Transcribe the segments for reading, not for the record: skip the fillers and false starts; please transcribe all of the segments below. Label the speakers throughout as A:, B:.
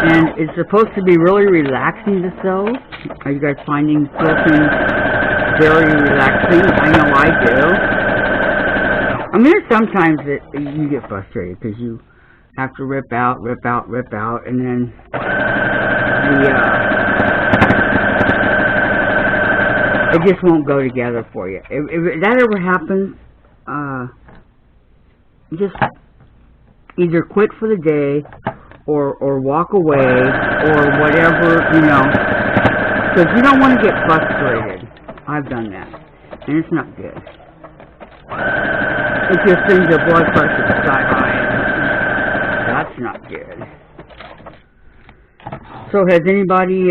A: And it's supposed to be really relaxing to sew. Are you guys finding quilting very relaxing? I know I do. I mean, there's sometimes that you get frustrated because you have to rip out, and then it just won't go together for you. If that ever happens, just either quit for the day or walk away or whatever, you know, because you don't want to get frustrated. I've done that, and it's not good. It just sends your blood pressure sky high, and that's not good. So has anybody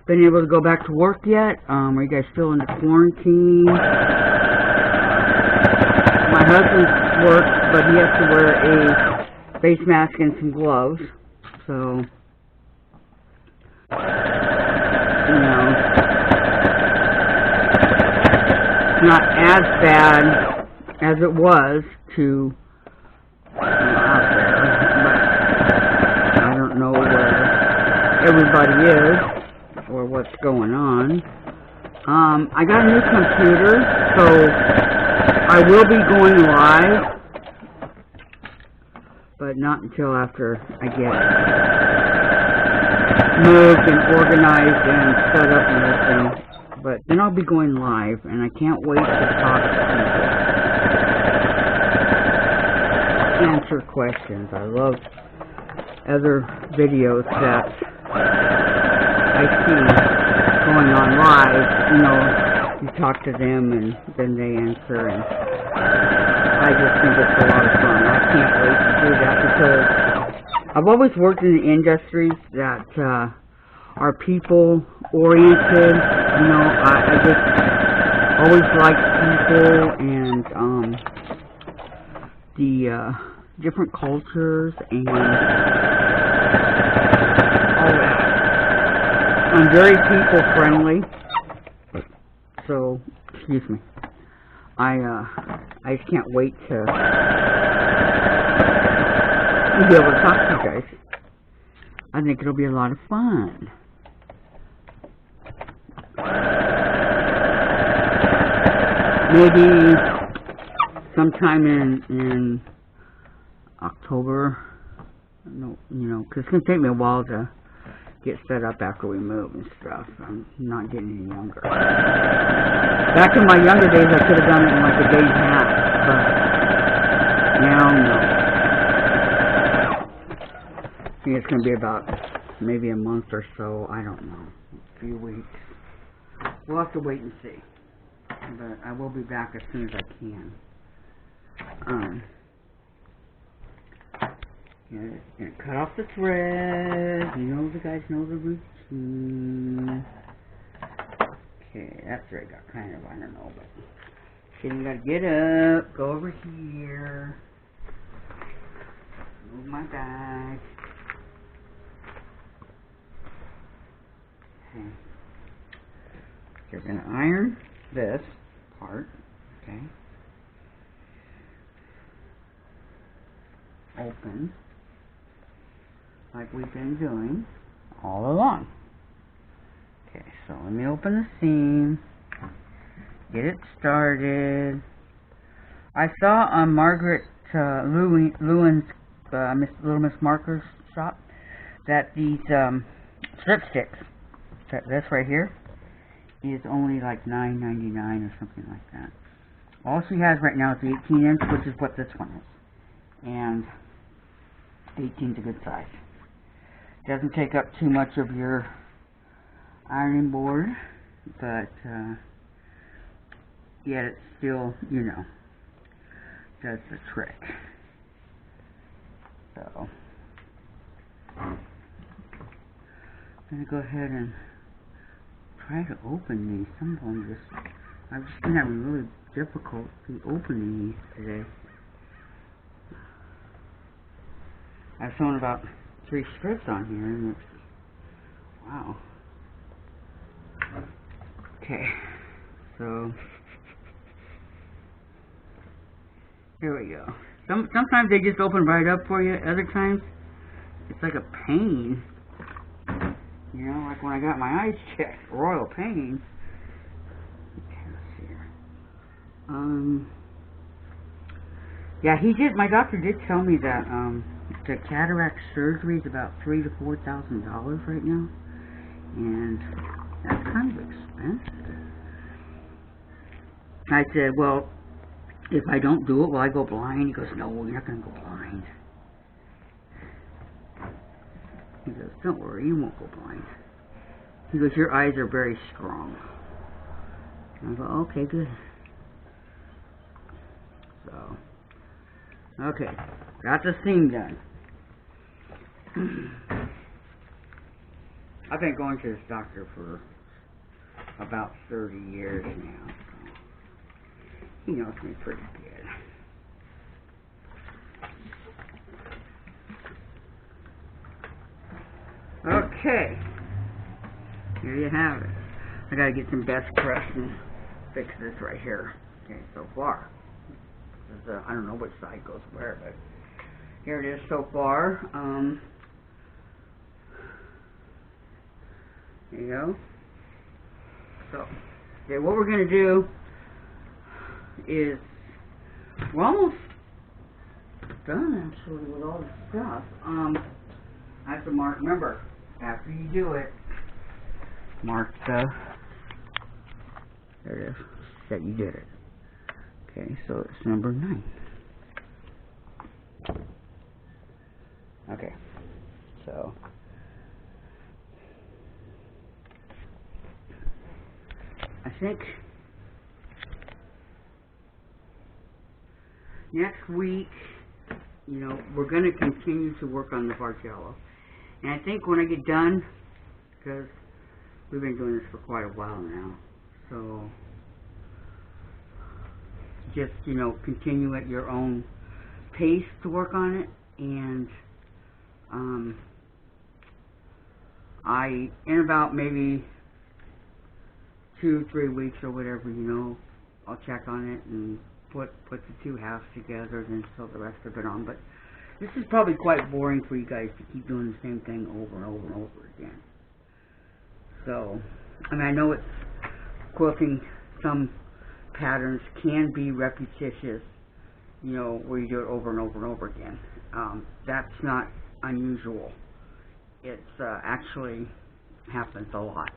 A: been able to go back to work yet? Are you guys still in the quarantine? My husband works, but he has to wear a face mask and some gloves. So, you know, it's not as bad as it was to out there, but I don't know where everybody is or what's going on. I got a new computer, so I will be going live, but not until after I get moved and organized and set up and everything. But then I'll be going live, and I can't wait to talk to people, answer questions. I love other videos that I see going on live. You know, you talk to them and then they answer, and I just think it's a lot of fun. I can't wait to do that because I've always worked in the industries that are people oriented. You know, I just always liked people and the different cultures and all that. I'm very people friendly, so excuse me. I just can't wait to be able to talk to you guys. I think it'll be a lot of fun. Maybe sometime in October. No, you know, because it's going to take me a while to get set up after we move and stuff. I'm not getting any younger. Back in my younger days, I could have done it in like a day and a half, but now, no. I think it's going to be about maybe a month or so. I don't know. A few weeks. We'll have to wait and see. But I will be back as soon as I can. Yeah, cut off the thread. You know, the guys know the routine. Okay, that thread got kind of, I don't know, but okay, you gotta get up, go over here, move my bag. Okay. You're gonna iron this part, okay? Open, like we've been doing all along. Okay, so let me open the seam, get it started. I saw on Margaret Lewin's Little Miss Marker's shop that these strip sticks, this right here, is only like $9.99 or something like that. All she has right now is the 18-inch, which is what this one is. And 18 is a good size. Doesn't take up too much of your ironing board, but yet it still, you know, does the trick. So I'm going to go ahead and try to open these. Some of them I've just been having really difficulty opening these today. I've sewn about 3 strips on here, and it's, wow. Okay, so here we go. Sometimes they just open right up for you. Other times it's like a pain You know, like when I got my eyes checked, royal pain. Okay, let's see here. Yeah, my doctor did tell me that, the cataract surgery is about $3,000 to $4,000 right now. And that's kind of expensive. I said, well, if I don't do it, will I go blind? He goes, no, you're not going to go blind. He goes, don't worry, you won't go blind. He goes, your eyes are very strong. I go, okay, good. So, okay, got the seam done. I've been going to this doctor for about 30 years now, so he knows me pretty good. Okay, here you have it. I gotta get some best crust and fix this right here. Okay, so far. I don't know which side goes where, but here it is so far. There you go. So, okay, what we're going to do is, we're almost done actually with all the stuff. I have to mark, remember, after you do it, mark there it is, that you did it. Okay, so it's number 9. Okay, so I think next week, you know, we're going to continue to work on the Bargello. And I think when I get done, because we've been doing this for quite a while now, so just, you know, continue at your own pace to work on it. And in about maybe 2-3 weeks or whatever, you know, I'll check on it and put the 2 halves together and sew the rest of it on. But this is probably quite boring for you guys to keep doing the same thing over and over and over again. So, I mean, I know it's quilting, some patterns can be repetitious, you know, where you do it over and over and over again. That's not unusual. It's actually happens a lot.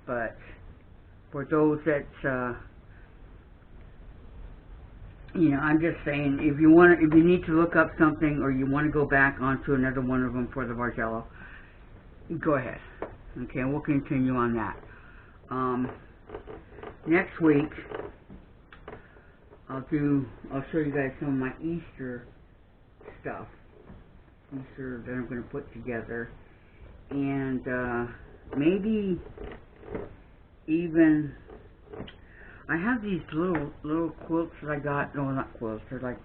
A: But for those that, you know, I'm just saying, if you need to look up something or you want to go back onto another one of them for the Bargello, go ahead. Okay, and we'll continue on that. Next week, I'll show you guys some of my Easter stuff. Easter that I'm going to put together. And maybe even, I have these little quilts that I got, no, not quilts, they're like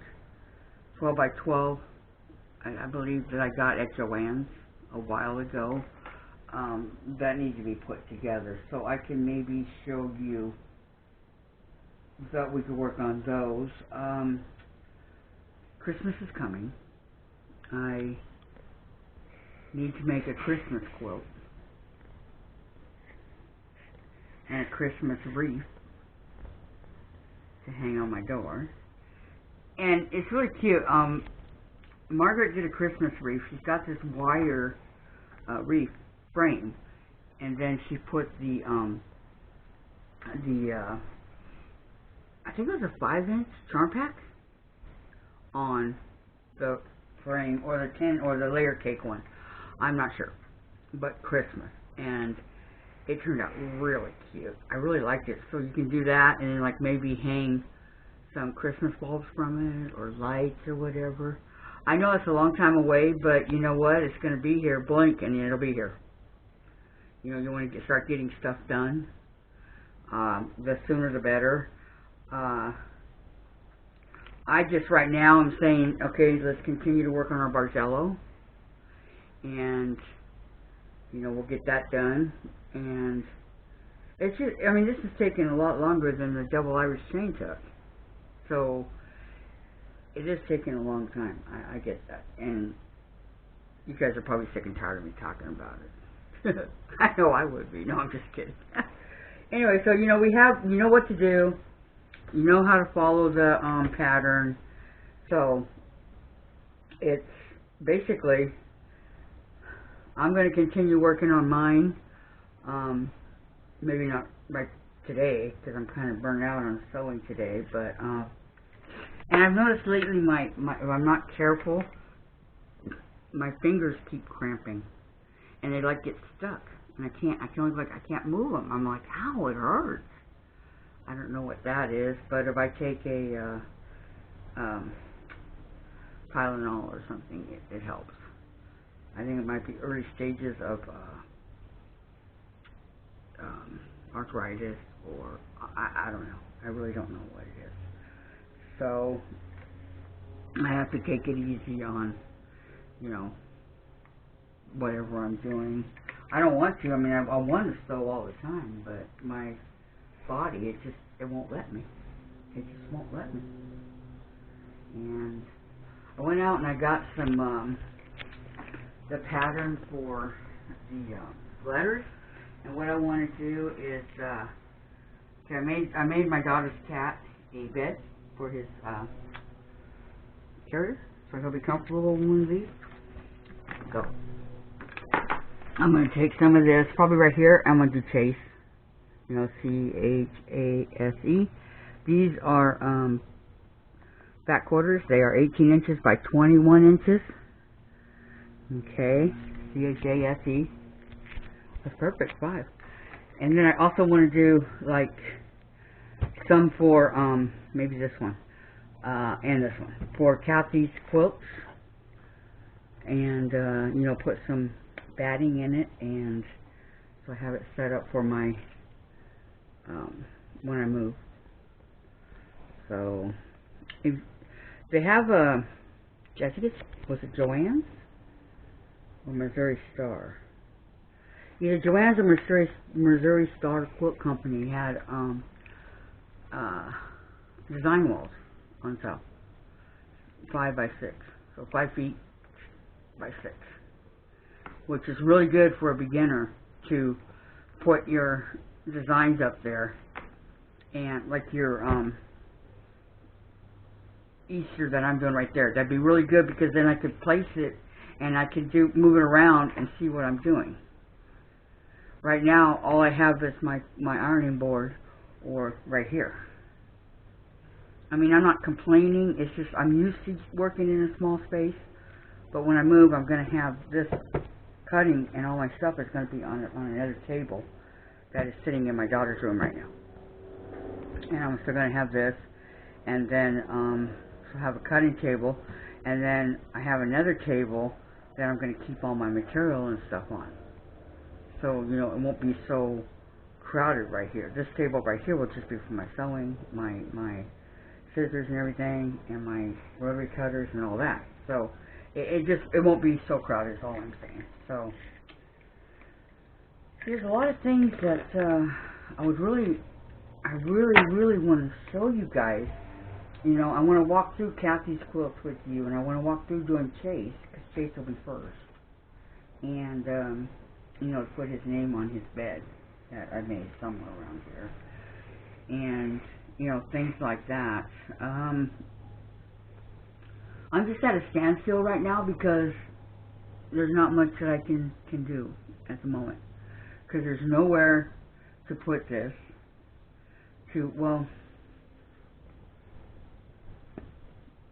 A: 12 by 12, I believe, that I got at Joann's a while ago, that need to be put together. So I can maybe show you that we could work on those. Christmas is coming. I need to make a Christmas quilt and a Christmas wreath to hang on my door. And it's really cute. Margaret did a Christmas wreath. She's got this wire wreath frame, and then she put the I think it was a 5-inch charm pack on the frame, or the 10, or the layer cake one. I'm not sure, but Christmas, and it turned out really cute. I really liked it. So you can do that, and then like maybe hang some Christmas bulbs from it, or lights, or whatever. I know it's a long time away, but you know what? It's going to be here. Blink, and it'll be here. You know, you want to start getting stuff done. The sooner the better. I just right now I'm saying, okay, let's continue to work on our Bargello, and you know, we'll get that done. And it's just, I mean, this is taking a lot longer than the double Irish chain took, so it is taking a long time. I get that, and you guys are probably sick and tired of me talking about it. I know I would be. No, I'm just kidding. Anyway, so you know what to do. You know how to follow the pattern. So it's basically, I'm going to continue working on mine. Maybe not right today because I'm kind of burnt out on sewing today, but and I've noticed lately if I'm not careful, my fingers keep cramping and they like get stuck, and I can't move them. I'm like, ow, it hurts. I don't know what that is, but if I take a Tylenol or something, it helps. I think it might be early stages of arthritis, or I don't know. I really don't know what it is. So I have to take it easy on, whatever I'm doing. I don't want to. I mean, I want to sew all the time, but my body, it won't let me. It just won't let me. And I went out and I got some the pattern for the letters. And what I want to do is, I made my daughter's cat a bed for his carrier, so he'll be comfortable when we leave. Go. I'm going to take some of this, probably right here. I'm going to do Chase. C-H-A-S-E. These are back quarters. They are 18 inches by 21 inches. Okay. C-H-A-S-E. That's perfect. 5. And then I also want to do like some for maybe this one and this one for Kathy's Kwiltz, and put some batting in it, and so I have it set up for my when I move. So if they have a, I think was it Joann's or Missouri Star? Either Joann's or Missouri Star Quilt Company had design walls on top, 5 by 6, so 5 feet by 6, which is really good for a beginner to put your designs up there, and like your Easter that I'm doing right there. That'd be really good because then I could place it and I could move it around and see what I'm doing. Right now, all I have is my ironing board, or right here. I mean, I'm not complaining. It's just I'm used to working in a small space. But when I move, I'm going to have this cutting, and all my stuff is going to be on another table that is sitting in my daughter's room right now. And I'm still going to have this, and then so I have a cutting table, and then I have another table that I'm going to keep all my material and stuff on. So, it won't be so crowded right here. This table right here will just be for my sewing, my scissors and everything, and my rotary cutters and all that. So, it won't be so crowded is all I'm saying. So, there's a lot of things that I really want to show you guys. I want to walk through Kathy's quilts with you, and I want to walk through doing Chase, because Chase will be first. And, to put his name on his bed that I made somewhere around here. And, things like that. I'm just at a standstill right now because there's not much that I can do at the moment. Because there's nowhere to put this. Well,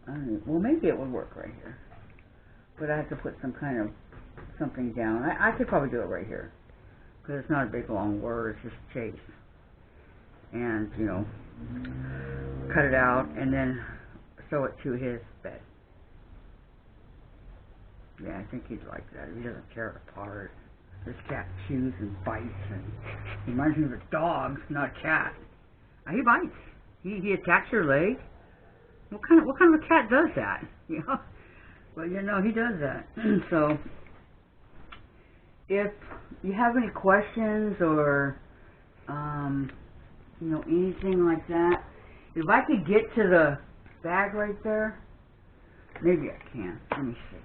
A: I don't know. Well, maybe it would work right here. But I have to put some kind of something down. I could probably do it right here. Because it's not a big long word. It's just Chase. And, cut it out and then sew it to his bed. Yeah, I think he'd like that. He doesn't tear it apart. This cat chews and bites, and he reminds me of a dog, not a cat. He bites. He attacks your leg. What kind of a cat does that? Well, he does that. So, if you have any questions or anything like that, if I could get to the bag right there, maybe I can. Let me see.